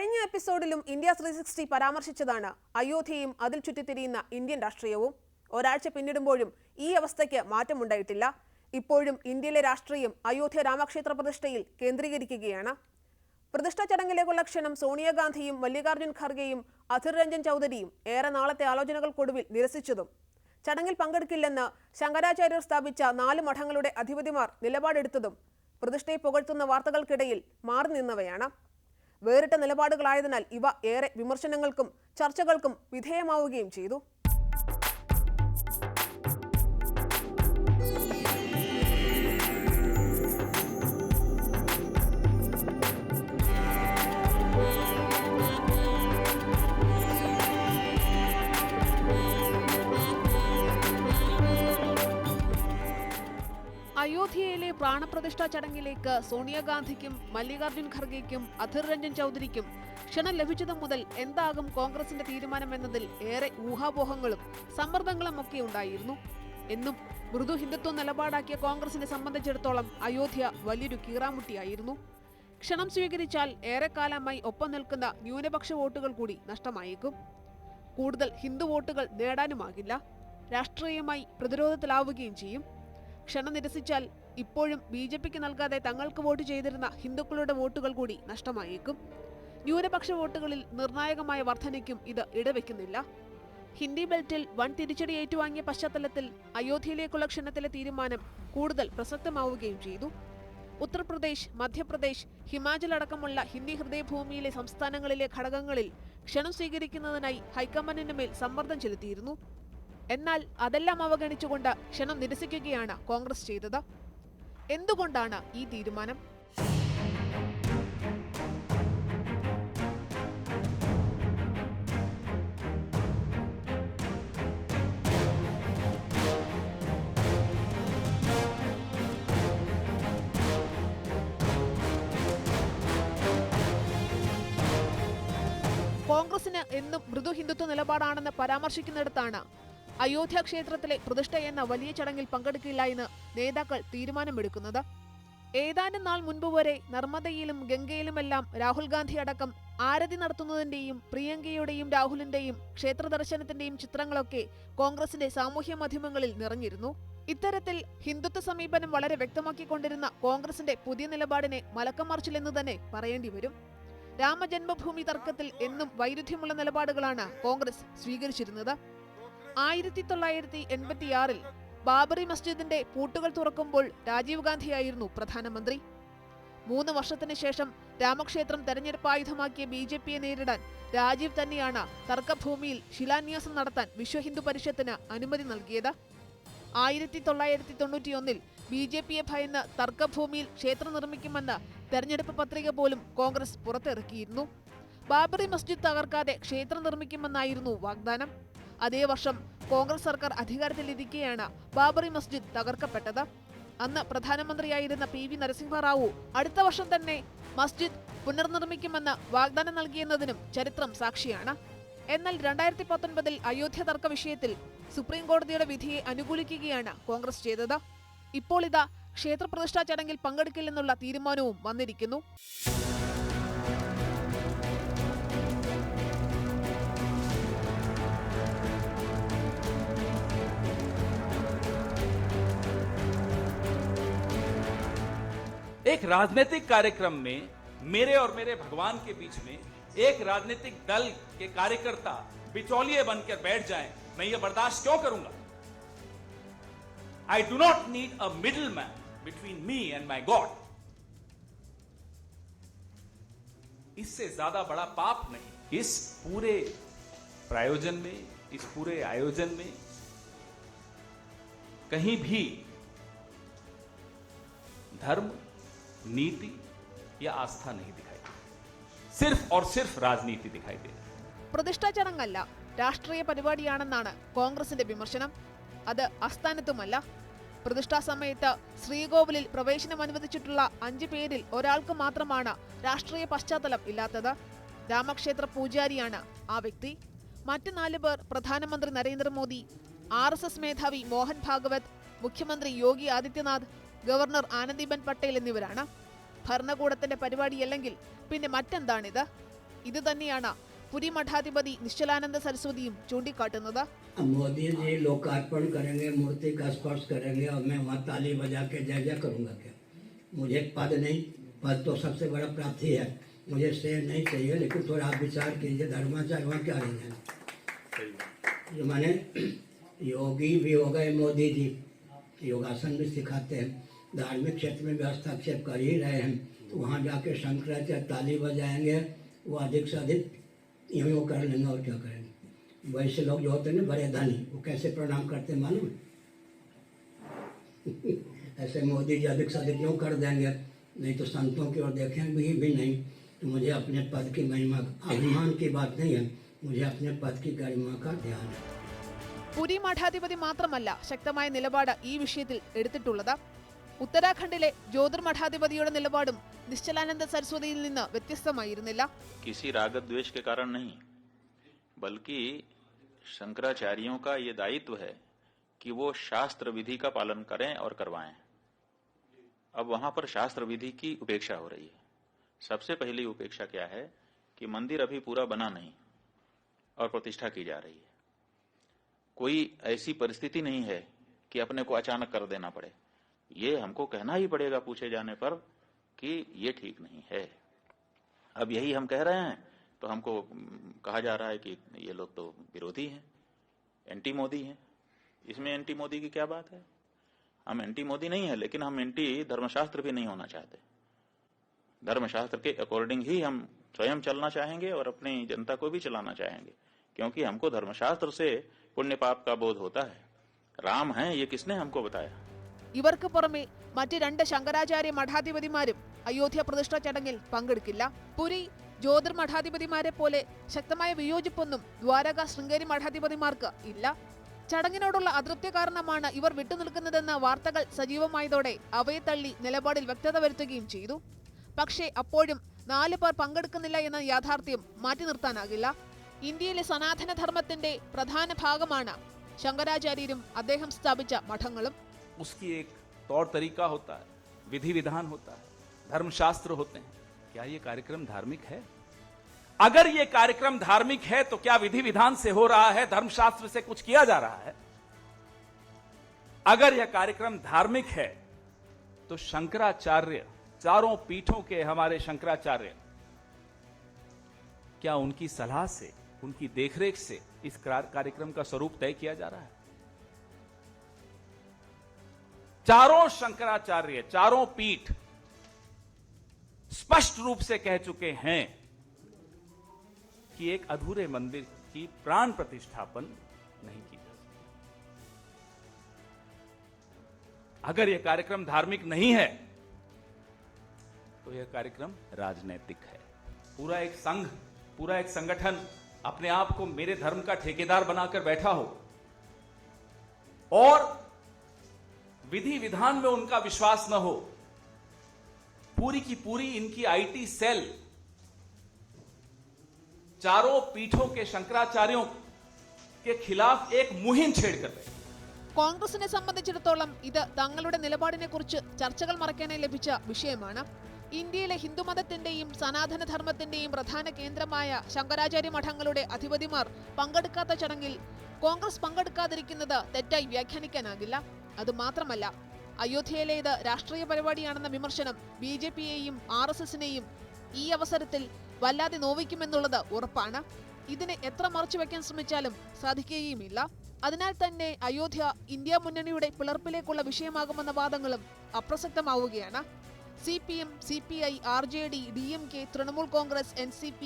കഴിഞ്ഞ എപ്പിസോഡിലും ഇന്ത്യ 360 പരാമർശിച്ചതാണ് അയോധ്യയും അതിൽ ചുറ്റിത്തിരിയുന്ന ഇന്ത്യൻ രാഷ്ട്രീയവും. ഒരാഴ്ച പിന്നിടുമ്പോഴും ഈ അവസ്ഥയ്ക്ക് മാറ്റമുണ്ടായിട്ടില്ല. ഇപ്പോഴും ഇന്ത്യയിലെ രാഷ്ട്രീയം അയോധ്യ രാമക്ഷേത്ര പ്രതിഷ്ഠയിൽ കേന്ദ്രീകരിക്കുകയാണ്. പ്രതിഷ്ഠാ ചടങ്ങിലേക്കുള്ള ക്ഷണം സോണിയാഗാന്ധിയും മല്ലികാർജ്ജുൻ ഖർഗെയും അധിർ രഞ്ജൻ ചൗധരിയും ഏറെ നാളത്തെ ആലോചനകൾക്കൊടുവിൽ നിരസിച്ചതും, ചടങ്ങിൽ പങ്കെടുക്കില്ലെന്ന് ശങ്കരാചാര്യർ സ്ഥാപിച്ച 4 മഠങ്ങളുടെ അധിപതിമാർ നിലപാടെടുത്തതും പ്രതിഷ്ഠയെ പുകഴ്ത്തുന്ന വാർത്തകൾക്കിടയിൽ മാറി നിന്നവയാണ്. വേറിട്ട നിലപാടുകളായതിനാൽ ഇവ ഏറെ വിമർശനങ്ങൾക്കും ചർച്ചകൾക്കും വിധേയമാവുകയും ചെയ്തു. അയോധ്യയിലെ പ്രാണപ്രതിഷ്ഠാ ചടങ്ങിലേക്ക് സോണിയാഗാന്ധിക്കും മല്ലികാർജ്ജുൻ ഖർഗെയ്ക്കും അധിർ രഞ്ജൻ ചൗധരിക്കും ക്ഷണം ലഭിച്ചതു മുതൽ എന്താകും കോൺഗ്രസിന്റെ തീരുമാനമെന്നതിൽ ഏറെ ഊഹാപോഹങ്ങളും സമ്മർദ്ദങ്ങളും ഒക്കെ ഉണ്ടായിരുന്നു. എന്നും മൃദു ഹിന്ദുത്വ നിലപാടാക്കിയ കോൺഗ്രസിനെ സംബന്ധിച്ചിടത്തോളം അയോധ്യ വലിയൊരു കീറാമുട്ടിയായിരുന്നു. ക്ഷണം സ്വീകരിച്ചാൽ ഏറെക്കാലമായി ഒപ്പം നിൽക്കുന്ന ന്യൂനപക്ഷ വോട്ടുകൾ കൂടി നഷ്ടമായേക്കും. കൂടുതൽ ഹിന്ദു വോട്ടുകൾ നേടാനുമാകില്ല. രാഷ്ട്രീയമായി പ്രതിരോധത്തിലാവുകയും ചെയ്യും. ക്ഷണം നിരസിച്ചാൽ ഇപ്പോഴും BJPക്ക് നൽകാതെ തങ്ങൾക്ക് വോട്ട് ചെയ്തിരുന്ന ഹിന്ദുക്കളുടെ വോട്ടുകൾ കൂടി നഷ്ടമായേക്കും. ന്യൂനപക്ഷ വോട്ടുകളിൽ നിർണായകമായ വർധനയ്ക്കും ഇത് ഇടവെക്കുന്നില്ല. ഹിന്ദി ബെൽറ്റിൽ വൻ തിരിച്ചടി ഏറ്റുവാങ്ങിയ പശ്ചാത്തലത്തിൽ അയോധ്യയിലേക്കുള്ള ക്ഷണത്തിലെ തീരുമാനം കൂടുതൽ പ്രസക്തമാവുകയും ചെയ്തു. ഉത്തർപ്രദേശ്, മധ്യപ്രദേശ്, ഹിമാചൽ അടക്കമുള്ള ഹിന്ദി ഹൃദയഭൂമിയിലെ സംസ്ഥാനങ്ങളിലെ ഘടകങ്ങളിൽ ക്ഷണം സ്വീകരിക്കുന്നതിനായി ഹൈക്കമാൻഡിന് മേൽ സമ്മർദ്ദം ചെലുത്തിയിരുന്നു. എന്നാൽ അതെല്ലാം അവഗണിച്ചുകൊണ്ട് ക്ഷണം നിരസിക്കുകയാണ് കോൺഗ്രസ് ചെയ്തത്. എന്തുകൊണ്ടാണ് ഈ തീരുമാനം? കോൺഗ്രസിന് എന്നും മൃദു ഹിന്ദുത്വ നിലപാടാണെന്ന് പരാമർശിക്കുന്നിടത്താണ് അയോധ്യ ക്ഷേത്രത്തിലെ പ്രതിഷ്ഠ എന്ന വലിയ ചടങ്ങിൽ പങ്കെടുക്കില്ല എന്ന് നേതാക്കൾ തീരുമാനമെടുക്കുന്നത്. ഏതാനും നാൾ മുൻപ് വരെ നർമ്മദയിലും ഗംഗയിലുമെല്ലാം രാഹുൽ ഗാന്ധി അടക്കം ആരതി നടത്തുന്നതിന്റെയും പ്രിയങ്കയുടെയും രാഹുലിന്റെയും ക്ഷേത്ര ദർശനത്തിന്റെയും ചിത്രങ്ങളൊക്കെ കോൺഗ്രസിന്റെ സാമൂഹ്യ മാധ്യമങ്ങളിൽ നിറഞ്ഞിരുന്നു. ഇത്തരത്തിൽ ഹിന്ദുത്വ സമീപനം വളരെ വ്യക്തമാക്കിക്കൊണ്ടിരുന്ന കോൺഗ്രസിന്റെ പുതിയ നിലപാടിനെ മലക്കം മറിച്ചില്ലെന്ന് തന്നെ പറയേണ്ടി വരും. രാമജന്മഭൂമി തർക്കത്തിൽ എന്നും വൈരുദ്ധ്യമുള്ള നിലപാടുകളാണ് കോൺഗ്രസ് സ്വീകരിച്ചിരുന്നത്. 1986-ൽ ബാബറി മസ്ജിദിന്റെ പൂട്ടുകൾ തുറക്കുമ്പോൾ രാജീവ് ഗാന്ധിയായിരുന്നു പ്രധാനമന്ത്രി. 3 വർഷത്തിന് ശേഷം രാമക്ഷേത്രം തെരഞ്ഞെടുപ്പായുധമാക്കിയ BJPയെ നേരിടാൻ രാജീവ് തന്നെയാണ് തർക്കഭൂമിയിൽ ശിലാന്യാസം നടത്താൻ വിശ്വ ഹിന്ദു പരിഷത്തിന് അനുമതി നൽകിയത്. 1991-ൽ BJPയെ ഭയന്ന് തർക്കഭൂമിയിൽ ക്ഷേത്രം നിർമ്മിക്കുമെന്ന് തെരഞ്ഞെടുപ്പ് പത്രിക പോലും കോൺഗ്രസ് പുറത്തിറക്കിയിരുന്നു. ബാബറി മസ്ജിദ് തകർക്കാതെ ക്ഷേത്രം നിർമ്മിക്കുമെന്നായിരുന്നു വാഗ്ദാനം. അതേ വർഷം കോൺഗ്രസ് സർക്കാർ അധികാരത്തിലിരിക്കെയാണ് ബാബറി മസ്ജിദ് തകർക്കപ്പെട്ടത്. അന്ന് പ്രധാനമന്ത്രിയായിരുന്ന PV നരസിംഹറാവു അടുത്ത വർഷം തന്നെ മസ്ജിദ് പുനർനിർമ്മിക്കുമെന്ന് വാഗ്ദാനം നൽകിയെന്നതിനും ചരിത്രം സാക്ഷിയാണ്. എന്നാൽ 2019-ൽ അയോധ്യ തർക്ക വിഷയത്തിൽ സുപ്രീം കോടതിയുടെ വിധിയെ അനുകൂലിക്കുകയാണ് കോൺഗ്രസ് ചെയ്തത്. ഇപ്പോൾ ഇതാ ക്ഷേത്രപ്രതിഷ്ഠാ ചടങ്ങിൽ പങ്കെടുക്കില്ലെന്നുള്ള തീരുമാനവും വന്നിരിക്കുന്നു. एक राजनीतिक कार्यक्रम में मेरे और मेरे भगवान के बीच में एक राजनीतिक दल के कार्यकर्ता बिचौलिए बनकर बैठ जाएं, मैं ये बर्दाश्त क्यों करूंगा? I do not need a middleman between me and my God. इससे ज्यादा बड़ा पाप नहीं. इस पूरे प्रायोजन में, इस पूरे आयोजन में कहीं भी धर्म, नीति या आस्था नहीं दिखाई दे, सिर्फ और सिर्फ राजनीति दिखाई दे. പ്രതിഷ്ഠാ ചടങ്ങല്ല, രാഷ്ട്രീയ പരിപാടിയാണെന്നാണ് കോൺഗ്രസിന്റെ വിമർശനം. അത് അസ്ഥാനത്തുമല്ല. പ്രതിഷ്ഠാ സമയത്ത് ശ്രീകോവിലിൽ പ്രവേശനം അനുവദിച്ചിട്ടുള്ള 5 പേരിൽ ഒരാൾക്ക് മാത്രമാണ് രാഷ്ട്രീയ പശ്ചാത്തലം ഇല്ലാത്തത്. രാമക്ഷേത്ര പൂജാരിയാണ് ആ വ്യക്തി. മറ്റ് 4 പേർ പ്രധാനമന്ത്രി നരേന്ദ്രമോദി, RSS മേധാവി മോഹൻ ഭാഗവത്, മുഖ്യമന്ത്രി യോഗി ആദിത്യനാഥ്, ഗവർണർ ആനന്ദിബെൻ പട്ടേൽ എന്നിവരാണ്. ഭരണകൂടത്തിന്റെ പരിപാടിയല്ലെങ്കിൽ പിന്നെ മറ്റെന്താണിത്? ഇത് തന്നെയാണ് പുരി മഠാധിപതി നിശ്ചലാനന്ദ സരസ്വതിയും ചൂണ്ടിക്കാട്ടുന്നത്. मोदी जी लोकार्पण करेंगे, मूर्ति का स्पर्श करेंगे और मैं वहाँ ताली बजा के जय जय करूँगा क्या? मुझे पद नहीं, पद तो सबसे बड़ा प्राप्ति है, मुझे शेर नहीं चाहिए, लेकिन थोड़ा आप विचार कीजिए धर्माचार्य वहाँ क्या नहीं है। जो माने योगी भी हो गए मोदी जी, योगासन भी सिखाते हैं, धार्मिक क्षेत्र में भी हस्तक्षेप कर ही रहे हैं, तो वहाँ जाके शंकराचार्य ताली बजाएंगे, वो अधिक से अधिक यूँ वो कर लेंगे और क्या करेंगे। वैसे लोग जो होते हैं ना बड़े धनी, वो कैसे प्रणाम करते हैं मालूम? ऐसे मोदी जी अधिक से अधिक यूँ कर देंगे, नहीं तो संतों की ओर देखेंगे भी नहीं। तो मुझे अपने पद की महिमा, अभिमान की बात नहीं है, मुझे अपने पद की गरिमा का ध्यान है। പുരി മഠാധിപതി മാത്രമല്ല ശക്തമായ നിലപാട് ഈ വിഷയത്തിൽ എടുത്തിട്ടുള്ളത്. ഉത്തരാഖണ്ഡിലെ ജ്യോതിർ മഠാധിപതിയുടെ നിലപാടും നിശ്ചലാനന്ദ സരസ്വതിയിൽ നിന്ന് വ്യത്യസ്തമായിരുന്നില്ല. किसी राग द्वेष के कारण नहीं, बल्कि शंकराचार्यों का ये दायित्व है कि वो शास्त्र विधि का पालन करें और करवाएं। अब वहां पर शास्त्र विधि की उपेक्षा हो रही है। सबसे पहली उपेक्षा क्या है कि मंदिर अभी पूरा बना नहीं और प्रतिष्ठा की जा रही है। कोई ऐसी परिस्थिति नहीं है कि अपने को अचानक कर देना पड़े। ये हमको कहना ही पड़ेगा पूछे जाने पर कि ये ठीक नहीं है। अब यही हम कह रहे हैं तो हमको कहा जा रहा है कि ये लोग तो विरोधी हैं, एंटी मोदी हैं। इसमें एंटी मोदी की क्या बात है? हम एंटी मोदी नहीं है, लेकिन हम एंटी धर्मशास्त्र भी नहीं होना चाहते। धर्मशास्त्र के अकॉर्डिंग ही हम स्वयं चलना चाहेंगे और अपनी जनता को भी चलाना चाहेंगे, क्योंकि हमको धर्मशास्त्र से पुण्य पाप का बोध होता है। राम है ये किसने हमको बताया? ഇവർക്ക് പുറമെ മറ്റ് 2 ശങ്കരാചാര്യ മഠാധിപതിമാരും അയോധ്യ പ്രതിഷ്ഠാ ചടങ്ങിൽ പങ്കെടുക്കില്ല. പുരി ജ്യോതിർ മഠാധിപതിമാരെ പോലെ ശക്തമായ വിയോജിപ്പൊന്നും ദ്വാരക ശൃംഗേരി മഠാധിപതിമാർക്ക് ഇല്ല. ചടങ്ങിനോടുള്ള അതൃപ്തി കാരണമാണ് ഇവർ വിട്ടുനിൽക്കുന്നതെന്ന വാർത്തകൾ സജീവമായതോടെ അവയെ തള്ളി നിലപാടിൽ വ്യക്തത വരുത്തുകയും ചെയ്തു. പക്ഷേ അപ്പോഴും 4 പേർ പങ്കെടുക്കുന്നില്ല എന്ന യാഥാർത്ഥ്യം മാറ്റി നിർത്താനാകില്ല. ഇന്ത്യയിലെ സനാതനധർമ്മത്തിന്റെ പ്രധാന ഭാഗമാണ് ശങ്കരാചാര്യരും അദ്ദേഹം സ്ഥാപിച്ച മഠങ്ങളും. उसकी एक तौर तरीका होता है, विधि विधान होता है, धर्मशास्त्र होते हैं। क्या ये कार्यक्रम धार्मिक है? अगर ये कार्यक्रम धार्मिक है तो क्या विधि विधान से हो रहा है, धर्मशास्त्र से कुछ किया जा रहा है? अगर यह कार्यक्रम धार्मिक है तो शंकराचार्य, चारों पीठों के हमारे शंकराचार्य, क्या उनकी सलाह से, उनकी देखरेख से इस कार्यक्रम का स्वरूप तय किया जा रहा है? चारों शंकराचार्य, चारों पीठ स्पष्ट रूप से कह चुके हैं कि एक अधूरे मंदिर की प्राण प्रतिष्ठापन नहीं की जा सकती। अगर यह कार्यक्रम धार्मिक नहीं है तो यह कार्यक्रम राजनैतिक है। पूरा एक संघ, पूरा एक संगठन अपने आप को मेरे धर्म का ठेकेदार बनाकर बैठा हो और विधि विधान में उनका विश्वास न हो, पूरी की पूरी इनकी आईटी सेल चारों पीठों के शंकराचार्यों के खिलाफ एक मुहिम छेड़कर बैठे। കോൺഗ്രസിനെ സംബന്ധിച്ചിടത്തോളം ഇത് തങ്ങളുടെ നിലപാടിനെ കുറിച്ച് ചർച്ചകൾ മറക്കാനായി ലഭിച്ച വിഷയമാണ്. ഇന്ത്യയിലെ ഹിന്ദുമതത്തിന്റെയും സനാതനധർമ്മത്തിന്റെയും പ്രധാന കേന്ദ്രമായ ശങ്കരാചാര്യ മഠങ്ങളുടെ അധിപതിമാർ പങ്കെടുക്കാത്ത ചടങ്ങിൽ കോൺഗ്രസ് പങ്കെടുക്കാതിരിക്കുന്നത് തെറ്റായി വ്യാഖ്യാനിക്കാനാകില്ല. അതുമാത്രമല്ല, അയോധ്യയിലേത് രാഷ്ട്രീയ പരിപാടിയാണെന്ന വിമർശനം BJPയെയും RSSനെയും ഈ അവസരത്തിൽ വല്ലാതെ നോവിക്കുമെന്നുള്ളത് ഉറപ്പാണ്. ഇതിനെ എത്ര മറച്ചുവെക്കാൻ ശ്രമിച്ചാലും സാധിക്കുകയുമില്ല. അതിനാൽ തന്നെ അയോധ്യ ഇന്ത്യ മുന്നണിയുടെ പിളർപ്പിലേക്കുള്ള വിഷയമാകുമെന്ന വാദങ്ങളും അപ്രസക്തമാവുകയാണ്. CPM, CPI, RJD, DMK, Trinamool Congress, NCP,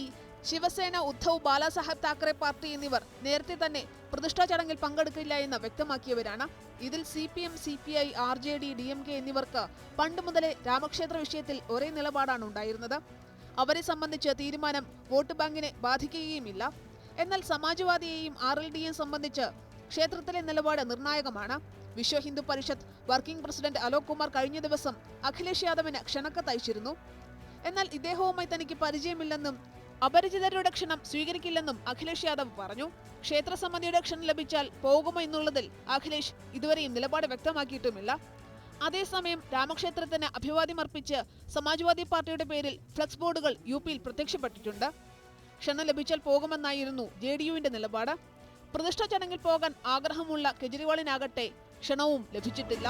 Shiv Sena, Uddhav, Balasaheb Thackeray party എന്നിവർ നേരത്തെ തന്നെ പ്രതിഷ്ഠാ ചടങ്ങിൽ പങ്കെടുക്കില്ല എന്ന് വ്യക്തമാക്കിയവരാണ്. ഇതിൽ CPM, CPI, RJD, DMK എന്നിവർക്ക് പണ്ട് മുതലേ രാമക്ഷേത്ര വിഷയത്തിൽ ഒരേ നിലപാടാണ് ഉണ്ടായിരുന്നത്. അവരെ സംബന്ധിച്ച് തീരുമാനം വോട്ട് ബാങ്കിനെ ബാധിക്കുകയുമില്ല. എന്നാൽ സമാജ്വാദിയെയും RLDയെയും സംബന്ധിച്ച് ക്ഷേത്രത്തിലെ നിലപാട് നിർണായകമാണ്. വിശ്വ ഹിന്ദു പരിഷത്ത് വർക്കിംഗ് പ്രസിഡന്റ് അലോക് കുമാർ കഴിഞ്ഞ ദിവസം അഖിലേഷ് യാദവിന് ക്ഷണക്കത്ത് അയച്ചിരുന്നു. എന്നാൽ ഇദ്ദേഹവുമായി തനിക്ക് പരിചയമില്ലെന്നും അപരിചിതരുടെ ക്ഷണം സ്വീകരിക്കില്ലെന്നും അഖിലേഷ് യാദവ് പറഞ്ഞു. ക്ഷേത്ര സമിതിയുടെ ക്ഷണം ലഭിച്ചാൽ പോകുമോ എന്നുള്ളതിൽ അഖിലേഷ് ഇതുവരെയും നിലപാട് വ്യക്തമാക്കിയിട്ടുമില്ല. അതേസമയം രാമക്ഷേത്രത്തിന് അഭിവാദ്യമർപ്പിച്ച് സമാജ്വാദി പാർട്ടിയുടെ പേരിൽ ഫ്ലക്സ് ബോർഡുകൾ UPയിൽ പ്രത്യക്ഷപ്പെട്ടിട്ടുണ്ട്. ക്ഷണം ലഭിച്ചാൽ പോകുമെന്നായിരുന്നു JDUവിന്റെ നിലപാട്. പ്രതിഷ്ഠാ ചടങ്ങിൽ പോകാൻ ആഗ്രഹമുള്ള കെജ്രിവാളിനാകട്ടെ ക്ഷണവും ലഭിച്ചിട്ടില്ല.